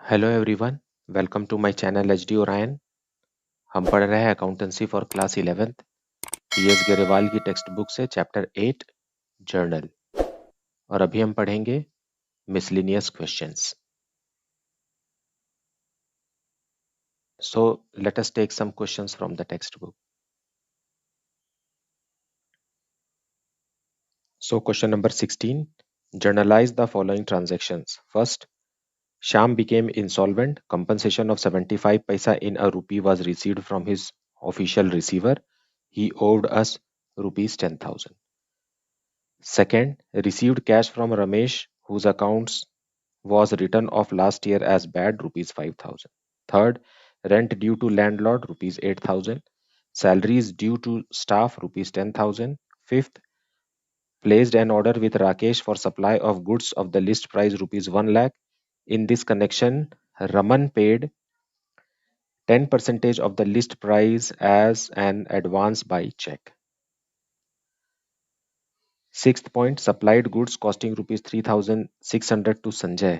Hello everyone, welcome to my channel HD Orion. हम पढ़ रहे हैं accountancy for class 11th PS Grewal की टेक्स्ट बुक से चैप्टर 8 जर्नल। और अभी हम पढ़ेंगे miscellaneous questions. So let us take some questions from the textbook. So question number 16, journalise the following transactions. First, Shyam became insolvent. Compensation of 75 paisa in a rupee was received from his official receiver. He owed us rupees 10,000. Second, received cash from Ramesh, whose accounts was written off last year as bad, rupees 5,000. Third, rent due to landlord, rupees 8,000. Salaries due to staff, rupees 10,000. Fifth, placed an order with Rakesh for supply of goods of the list price rupees 1 lakh. In this connection, Raman paid 10% of the list price as an advance by check. Sixth point, supplied goods costing rupees 3,600 to Sanjay.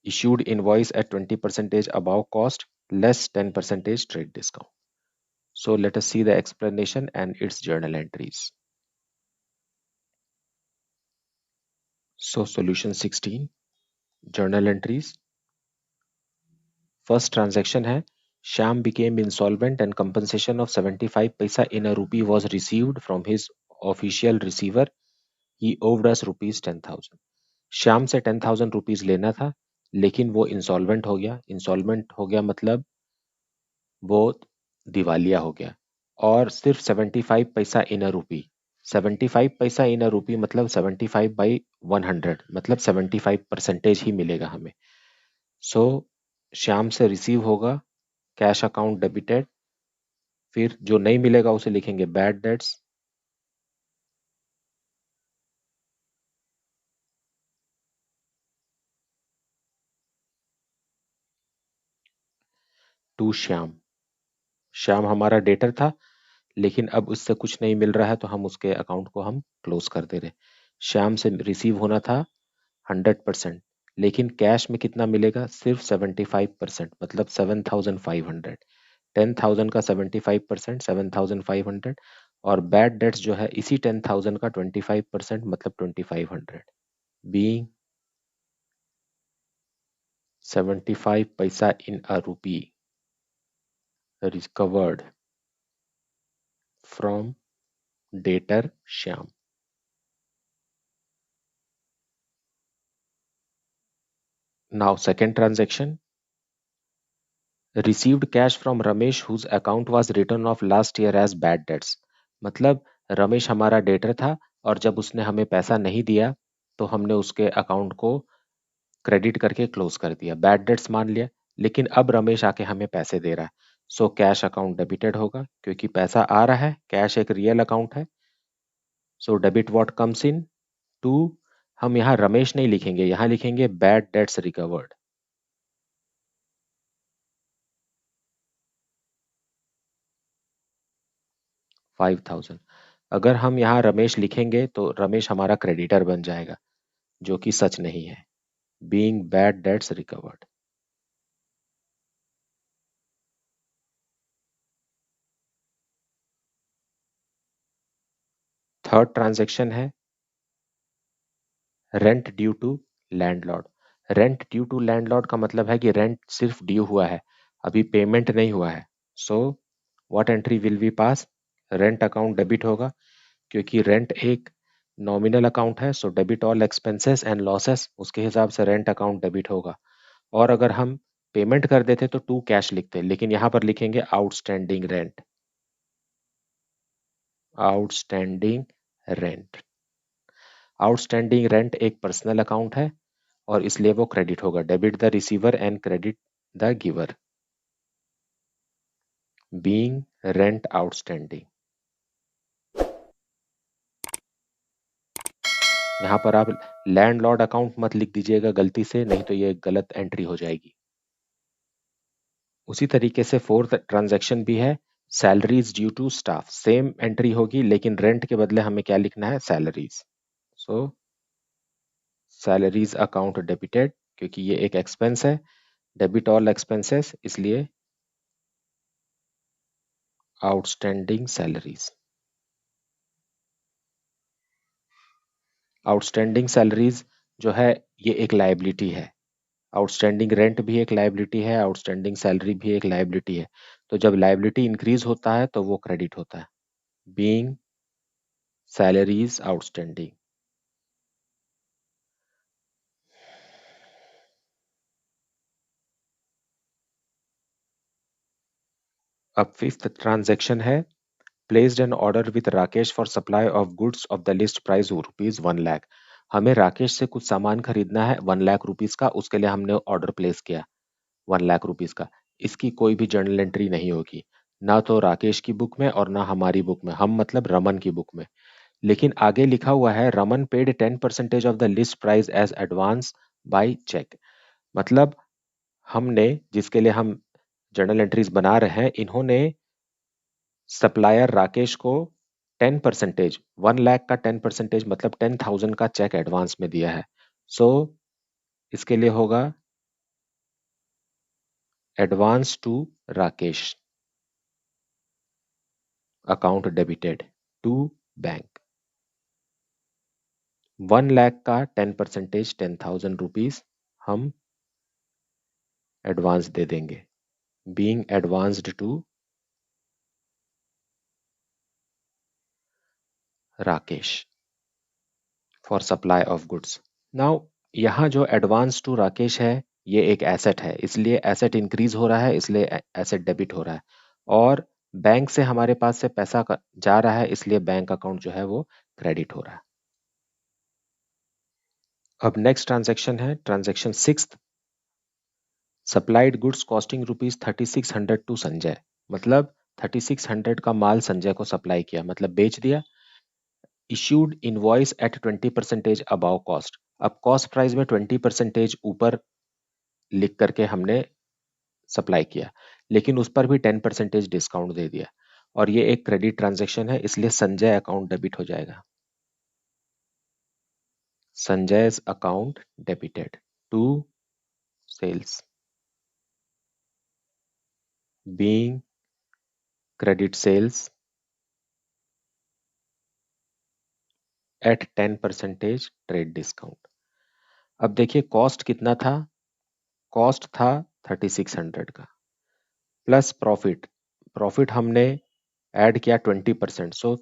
Issued invoice at 20% above cost, less 10% trade discount. So let us see the explanation and its journal entries. So solution 16, journal entries. First transaction है, Shyam became insolvent and compensation of 75 paisa in a rupee was received from his official receiver. He owed us rupees 10,000. Shyam से 10,000 rupees लेना था, लेकिन वो insolvent हो गया। Insolvent हो गया मतलब वो दिवालिया हो गया, और सिर्फ 75 पैसा इन अ रूपी। 75 पैसा इन अ रूपी मतलब 75 बाई 100, मतलब 75% ही मिलेगा हमें। सो श्याम से रिसीव होगा, कैश अकाउंट डेबिटेड, फिर जो नहीं मिलेगा उसे लिखेंगे bad debts, to Shyam. Shyam हमारा डेटर था, लेकिन अब उससे कुछ नहीं मिल रहा है तो हम उसके अकाउंट को हम क्लोज कर दे रहे। श्याम से रिसीव होना था 100%, लेकिन कैश में कितना मिलेगा, सिर्फ 75%, मतलब 7,500। 10,000 का 75%, 7,500, और बैड डेट्स जो है इसी 10,000 का 25%, मतलब 2,500। बीइंग 75 पैसा in a rupee recovered from debtor Shyam. Now second transaction, received cash from Ramesh whose account was written off last year as bad debts. मतलब रमेश हमारा डेटर था, और जब उसने हमें पैसा नहीं दिया तो हमने उसके अकाउंट को क्रेडिट करके क्लोज कर दिया, बैड डेट्स मान लिया। लेकिन अब रमेश आके हमें पैसे दे रहा है, सो कैश अकाउंट डेबिटेड होगा, क्योंकि पैसा आ रहा है, कैश एक रियल अकाउंट है। So debit what comes in to, हम यहाँ रमेश नहीं लिखेंगे, यहाँ लिखेंगे बैड डेट्स रिकवर्ड। 5,000। अगर हम यहाँ रमेश लिखेंगे तो रमेश हमारा क्रेडिटर बन जाएगा, जो कि सच नहीं है। Being bad debts recovered. Third transaction है rent due to landlord. Rent due to landlord का मतलब है कि रेंट सिर्फ ड्यू हुआ है, अभी पेमेंट नहीं हुआ है। So what entry will be pass, rent account debit होगा, क्योंकि रेंट एक नॉमिनल अकाउंट है। So debit all expenses and losses, उसके हिसाब से रेंट अकाउंट डेबिट होगा। और अगर हम पेमेंट कर देते तो टू कैश लिखते, लेकिन यहाँ पर लिखेंगे outstanding rent. Outstanding rent, outstanding rent एक पर्सनल अकाउंट है, और इसलिए वो क्रेडिट होगा। Debit the receiver and credit the giver, being rent outstanding. यहाँ पर आप लैंडलॉर्ड अकाउंट मत लिख दीजिएगा गलती से, नहीं तो ये गलत एंट्री हो जाएगी। उसी तरीके से फोर्थ ट्रांजैक्शन भी है, salaries due to staff. Same entry होगी, लेकिन रेंट के बदले हमें क्या लिखना है, salaries. So salaries account debited, क्योंकि ये एक एक्सपेंस है, डेबिट ऑल एक्सपेंसेस, इसलिए आउटस्टैंडिंग सैलरीज। आउटस्टैंडिंग सैलरीज जो है ये एक लायबिलिटी है। आउटस्टैंडिंग रेंट भी एक लायबिलिटी है, आउटस्टैंडिंग सैलरी भी एक लायबिलिटी है। तो जब लायबिलिटी इंक्रीज होता है तो वो क्रेडिट होता है। Being salaries outstanding. अब फिफ्थ ट्रांजैक्शन है, placed an order with Rakesh for supply of goods of the list price ₹1,00,000। हमें राकेश से कुछ सामान खरीदना है 1,00,000 का, उसके लिए हमने ऑर्डर प्लेस किया 1,00,000 का। इसकी कोई भी जर्नल एंट्री नहीं होगी, ना तो राकेश की बुक में और ना हमारी बुक में, हम मतलब रमन की बुक में। लेकिन आगे लिखा हुआ है Raman paid 10% of the list price as advance by cheque. मतलब हमने, जिसके लिए हम जर्नल एंट्रीज बना रहे हैं, इन्होंने सप्लायर राकेश को 10%, 1,00,000 का 10% मतलब 10,000 का चेक एडवांस में दिया है। सो इसके लिए होगा advance to Rakesh, account debited to bank. 1,00,000 का 10%, 10,000 रुपीज हम एडवांस दे देंगे, being advanced to Rakesh for supply of goods. Now यहाँ जो एडवांस टू राकेश है ये एक एसेट है, इसलिए एसेट इंक्रीज हो रहा है, इसलिए एसेट डेबिट हो रहा है। और बैंक से हमारे पास से पैसा जा रहा है, इसलिए बैंक अकाउंट जो है वो क्रेडिट हो रहा है। अब नेक्स्ट ट्रांजेक्शन है transaction sixth, supplied goods costing ₹3600 to Sanjay. मतलब 3600 का माल संजय को सप्लाई किया, मतलब बेच दिया। Issued invoice at 20% above cost. अब कॉस्ट प्राइस में 20% ऊपर लिख करके हमने सप्लाई किया, लेकिन उस पर भी 10% डिस्काउंट दे दिया। और ये एक क्रेडिट ट्रांजेक्शन है, इसलिए संजय अकाउंट डेबिट हो जाएगा। Sanjay's account debited to sales, being credit sales at 10% trade discount. अब देखिए कॉस्ट कितना था, कॉस्ट था 3600 का, प्लस प्रॉफिट, प्रॉफिट हमने ऐड किया 20%। सो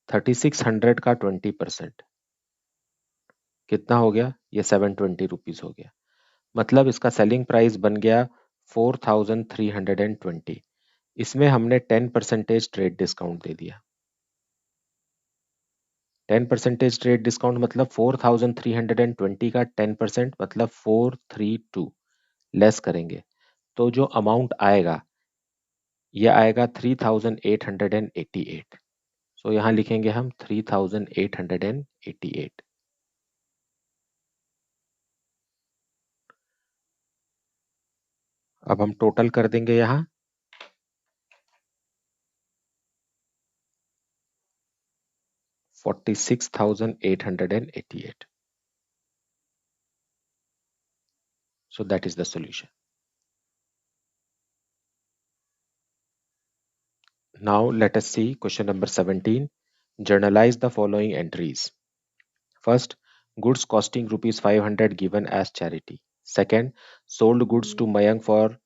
3600 का 20% कितना हो गया, ये 720 रुपीज हो गया। मतलब इसका सेलिंग प्राइस बन गया 4320। इसमें हमने 10% ट्रेड डिस्काउंट दे दिया। 10% ट्रेड डिस्काउंट मतलब 4320 का 10% मतलब 432 लेस करेंगे, तो जो अमाउंट आएगा ये आएगा 3888। सो यहाँ लिखेंगे हम 3888। अब हम टोटल कर देंगे यहाँ 46,888। So that is the solution. Now let us see question number 17. Journalize the following entries. First, goods costing ₹500 given as charity. Second, sold goods to Mayank for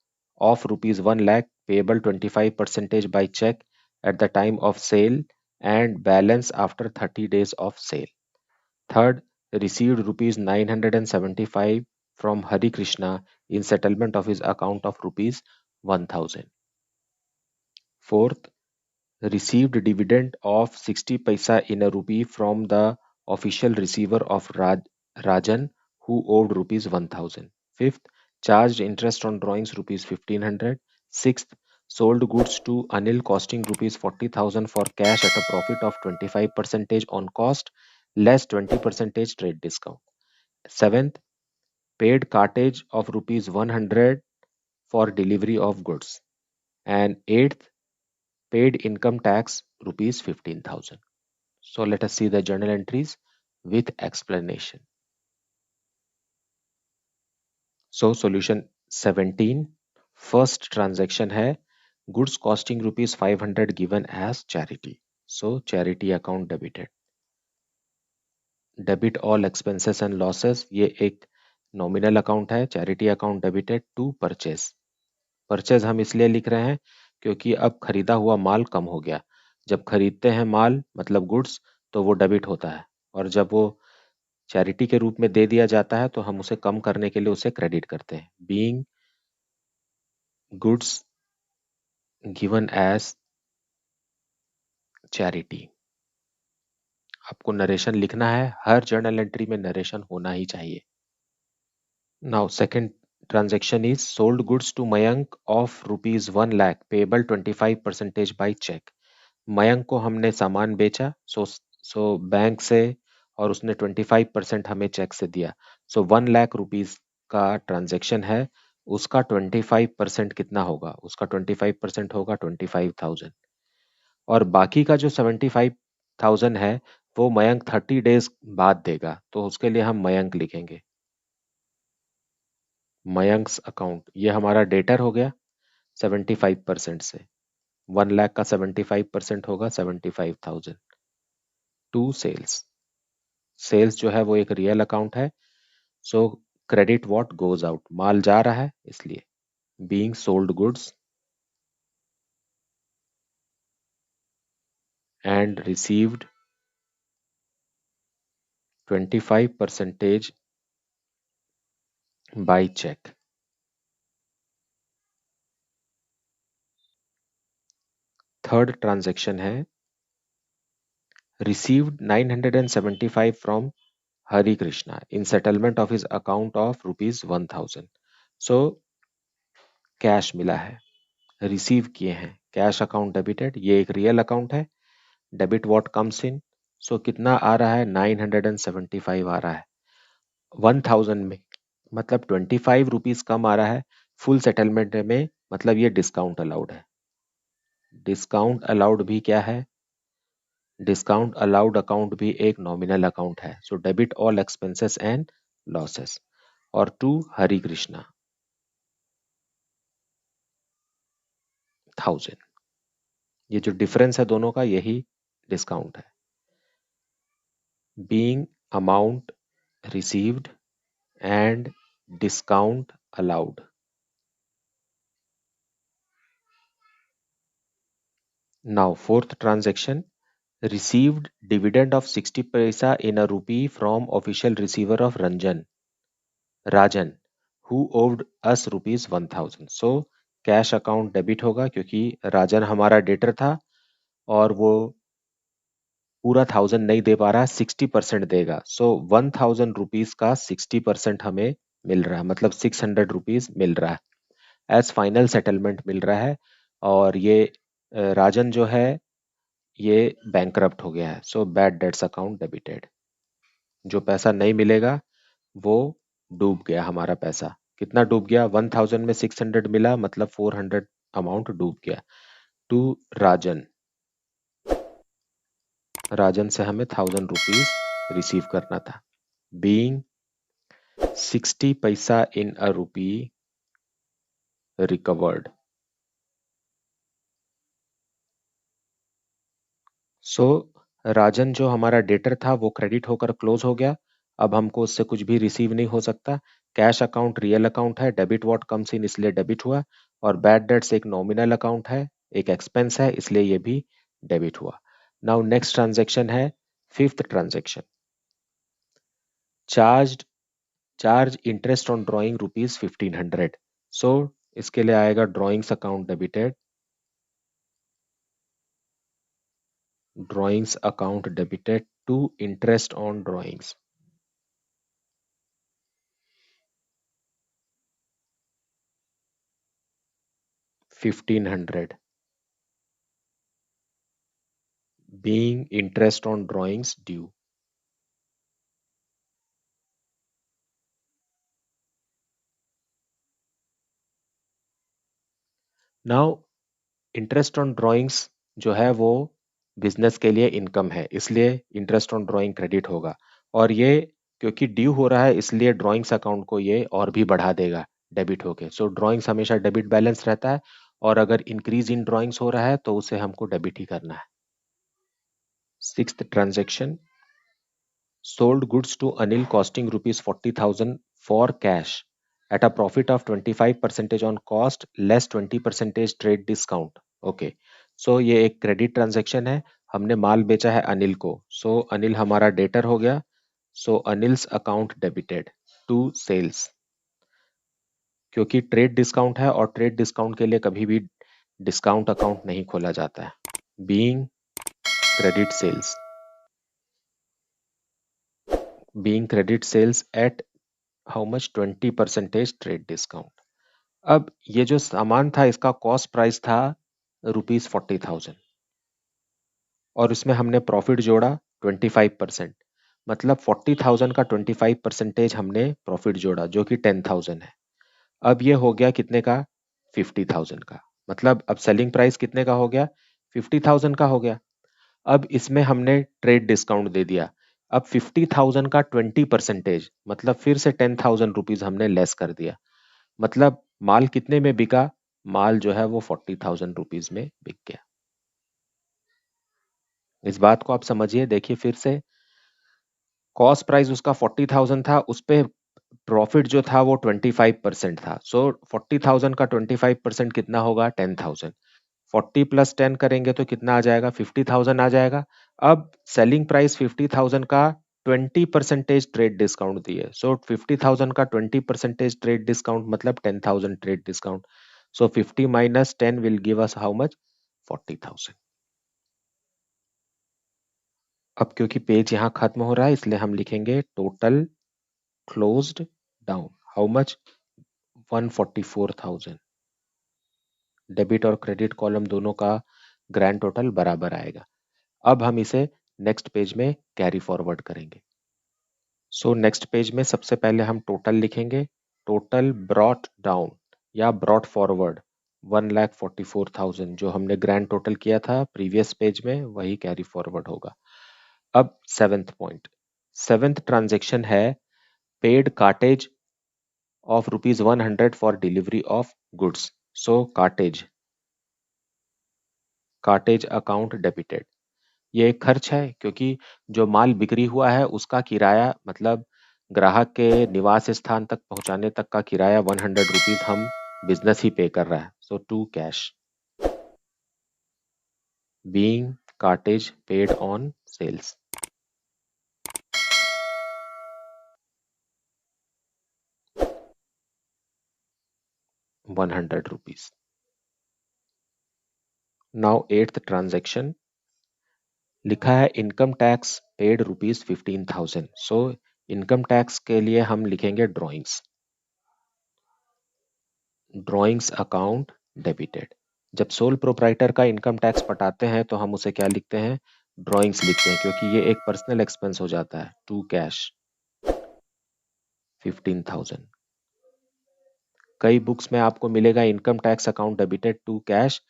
of ₹1,00,000 payable 25% by check at the time of sale and balance after 30 days of sale. Third, received ₹975 from Hari Krishna in settlement of his account of ₹1,000. Fourth, received dividend of 60 paisa in a rupee from the official receiver of Rajan who owed ₹1,000. Fifth, charged interest on drawings ₹1,500. Sixth, sold goods to Anil costing ₹40,000 for cash at a profit of 25% on cost less 20% trade discount. Seventh, paid cartage of ₹100 for delivery of goods. And eighth, paid income tax ₹15,000. So let us see the journal entries with explanation. So solution 17 first transaction है goods costing ₹500 given as charity, so charity account debited. Debit all expenses and losses, ये एक nominal account है। Charity account debited to purchase. Purchase हम इसलिए लिख रहे हैं क्योंकि अब खरीदा हुआ माल कम हो गया। जब खरीदते हैं माल मतलब गुड्स तो वो डेबिट होता है, और जब वो चैरिटी के रूप में दे दिया जाता है तो हम उसे कम करने के लिए उसे क्रेडिट करते हैं। Being goods given as charity. आपको नरेशन लिखना है, हर जर्नल एंट्री में नरेशन होना ही चाहिए। Now second transaction is sold goods to Mayank of ₹1 lakh payable 25% by check। Mayank को हमने सामान बेचा, सो बैंक से, और उसने 25% हमें चेक से दिया। सो 1 लाख रुपीज का ट्रांजेक्शन है, उसका 25% कितना होगा? उसका 25% होगा 25,000। और बाकी का जो 75,000 है वो मयंक 30 डेज बाद देगा, तो उसके लिए हम मयंक लिखेंगे। मयंक्स अकाउंट, ये हमारा डेटर हो गया 75% से। 1 लाख का 75% होगा 75,000। टू सेल्स, सेल्स जो है वो एक रियल अकाउंट है, so credit what goes out, माल जा रहा है इसलिए। Being sold goods and received 25% by cheque. Third transaction है received 975 from Hari Krishna in settlement of his account of ₹1,000। So cash मिला है, रिसीव किए हैं, कैश अकाउंट डेबिटेड, ये एक रियल अकाउंट है। डेबिट व्हाट कम्स इन, सो कितना आ रहा है? 975 आ रहा है 1000 में, मतलब 25 रुपीज कम आ रहा है। फुल सेटलमेंट में मतलब ये डिस्काउंट अलाउड है। डिस्काउंट अलाउड भी क्या है? डिस्काउंट अलाउड अकाउंट भी एक नॉमिनल अकाउंट है। So debit all expenses and losses. और टू हरि कृष्णा 1000, ये जो डिफरेंस है दोनों का यही डिस्काउंट है। Being amount received and discount allowed। Now fourth transaction, received dividend of 60 paisa in a rupee from official receiver of Rajan who owed us ₹1,000। So cash account debit होगा क्योंकि राजन हमारा डेटर था और वो पूरा 1000 नहीं दे पा रहा, 60% देगा। सो 1000 रुपीज का 60% हमें मिल रहा है, मतलब 600 रुपीज मिल रहा है एज फाइनल सेटलमेंट मिल रहा है। और ये राजन जो है ये बैंकरप्ट हो गया है, so bad debts account debited. जो पैसा नहीं मिलेगा वो डूब गया, हमारा पैसा कितना डूब गया? 1000 में 600 मिला, मतलब 400 अमाउंट डूब गया। टू राजन, राजन से हमें 1000 रुपीज रिसीव करना था। बीइंग 60 पैसा इन अ रूपी रिकवर्ड। सो राजन जो हमारा डेटर था वो क्रेडिट होकर क्लोज हो गया। अब हमको उससे कुछ भी रिसीव नहीं हो सकता। कैश अकाउंट रियल अकाउंट है, डेबिट व्हाट कम्स इन इसलिए डेबिट हुआ, और बैड डेट्स एक नॉमिनल अकाउंट है, एक एक्सपेंस है, इसलिए ये भी डेबिट हुआ। नाउ नेक्स्ट ट्रांजेक्शन है fifth transaction, charge charge interest on drawing ₹1500। So इसके लिए आएगा drawings account debited, drawings account debited to interest on drawings 1500, being interest on drawings due। Now interest on drawings जो है वो business के लिए income है, इसलिए इंटरेस्ट ऑन ड्राइंग क्रेडिट होगा। और ये क्योंकि ड्यू हो रहा है इसलिए ड्राइंग्स अकाउंट को ये और भी बढ़ा देगा, डेबिट हो गए। सो ड्रॉइंग्स हमेशा डेबिट बैलेंस रहता है, और अगर इंक्रीज इन ड्रॉइंग्स हो रहा है तो उसे हमको डेबिट ही करना है। Sixth transaction, sold goods to Anil costing rupees 40,000 for cash at a profit of 25% on cost less 20% trade discount. Okay, सो ये एक क्रेडिट ट्रांजैक्शन है। हमने माल बेचा है अनिल को, सो अनिल हमारा डेटर हो गया, so Anil's account debited to sales, क्योंकि ट्रेड डिस्काउंट है और ट्रेड डिस्काउंट के लिए कभी भी डिस्काउंट अकाउंट नहीं खोला जाता है। Being credit sales, being credit sales at how much 20% trade discount. अब ये जो सामान था इसका कॉस्ट प्राइस था ₹40,000, और इसमें हमने प्रॉफिट जोड़ा 25%, मतलब 40,000 का 25% हमने प्रॉफिट जोड़ा जो कि 10,000 है। अब ये हो गया कितने का? 50,000 का। मतलब अब सेलिंग प्राइस कितने का हो गया? 50,000 का हो गया। अब इसमें हमने ट्रेड डिस्काउंट दे दिया। अब 50,000 का 20% मतलब फिर से 10,000 रुपीज हमने लेस कर दिया। मतलब माल कितने में बिका? माल जो है वो 40,000 रुपीज में बिक गया। इस बात को आप समझिए, देखिए फिर से, कॉस्ट प्राइस उसका 40,000 था, उस पे प्रॉफिट जो था वो 25% था। सो 40,000 का 25% कितना होगा? 10,000। 40 प्लस 10 करेंगे तो कितना आ जाएगा? 50,000 आ जाएगा। अब सेलिंग प्राइस 50,000 का 20% ट्रेड डिस्काउंट दिए, सो 50,000 का 20% ट्रेड डिस्काउंट मतलब 10,000 trade discount. So 50 minus 10 will give us how much? 40,000। अब क्योंकि पेज यहाँ खत्म हो रहा है इसलिए हम लिखेंगे total closed down how much? 144,000। Debit और क्रेडिट कॉलम दोनों का ग्रैंड टोटल बराबर आएगा। अब हम इसे नेक्स्ट पेज में कैरी फॉरवर्ड करेंगे। सो नेक्स्ट पेज में सबसे पहले हम टोटल लिखेंगे। टोटल ब्रॉट डाउन या ब्रॉट फॉरवर्ड 1,44,000, जो हमने ग्रैंड टोटल किया था प्रीवियस पेज में वही कैरी फॉरवर्ड होगा। अब सेवेंथ पॉइंट, सेवेंथ ट्रांजेक्शन है paid cartage of ₹100 for delivery of goods. So cartage, cartage account debited. ये एक खर्च है क्योंकि जो माल बिक्री हुआ है उसका किराया, मतलब ग्राहक के निवास स्थान तक पहुंचाने तक का किराया 100 रुपीज हम बिजनेस ही पे कर रहा है। So to cash, being cartage paid on sales, 100 rupees. Now eighth transaction लिखा है income tax paid ₹15,000। So income tax के लिए हम लिखेंगे ड्रॉइंग्स, ड्रॉइंग्स अकाउंट डेबिटेड। जब सोल प्रोप्राइटर का इनकम टैक्स पटाते हैं तो हम उसे क्या लिखते हैं? ड्रॉइंग्स लिखते हैं, क्योंकि ये एक पर्सनल एक्सपेंस हो जाता है। To cash 15,000। कई बुक्स में आपको मिलेगा income tax account debited to cash,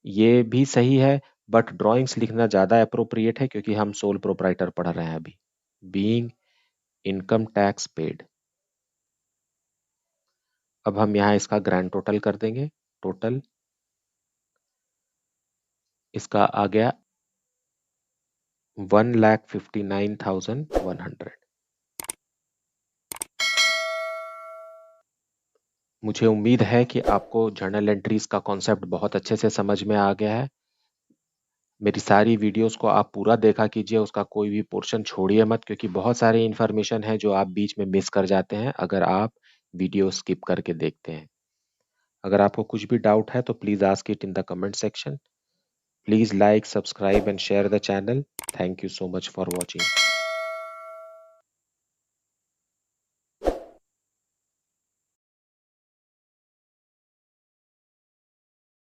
ये भी सही है, बट ड्रॉइंग्स लिखना ज्यादा अप्रोप्रिएट है क्योंकि हम सोल प्रोप्राइटर पढ़ रहे हैं अभी। Being income tax paid. अब हम यहाँ इसका ग्रैंड टोटल कर देंगे। टोटल इसका आ गया 1,59,100। मुझे उम्मीद है कि आपको जर्नल एंट्रीज का कॉन्सेप्ट बहुत अच्छे से समझ में आ गया है। मेरी सारी वीडियोस को आप पूरा देखा कीजिए, उसका कोई भी पोर्शन छोड़िए मत, क्योंकि बहुत सारे इन्फॉर्मेशन है जो आप बीच में मिस कर जाते हैं अगर आप वीडियो स्किप करके देखते हैं। अगर आपको कुछ भी डाउट है तो please ask it in the comment section. Please like, subscribe and share the channel. Thank you so much for watching.